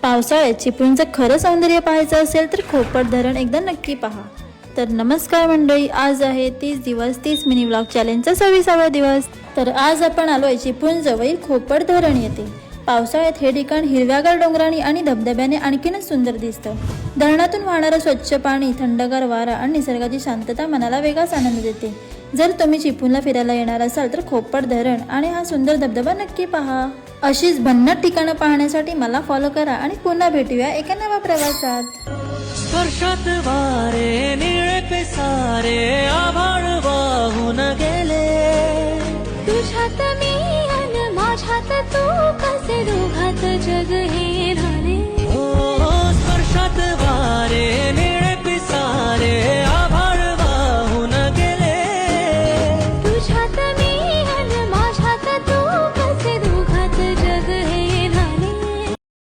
पावसाळ्यात चिपळूणचं खरं सौंदर्य पाहायचं असेल तर खोपट धरण एकदा नक्की पहा। तर नमस्कार मंडळी, आज आहे 30 मिनी व्लॉग चॅलेंजचा 26वा दिवस। तर आज आपण आलोय चिपळूण जवळील खोपट धरण येथे। पावसाळ्यात हे ठिकाण हिरव्यागार डोंगरांनी आणि धबधब्याने आणखीनच सुंदर दिसतं। धरणातून वाहणारं स्वच्छ पाणी, थंडगार वारा आणि निसर्गाची शांतता मनाला वेगळाच आनंद देते। जर तुम्ही चिपळूणला फिरायला येणार असाल तर खोपट धरण आणि हा सुंदर धबधबा नक्की पहा। अशीच भन्नाट ठिकाणं पाहण्यासाठी मला फॉलो करा आणि पुन्हा भेटूया एका नव्या प्रवासात। स्पर्शात वारे निळे पेसारे आभाळ वाहून गेले, तुझ्यात मी अन माझ्यात तू, कसे दोघात जग हे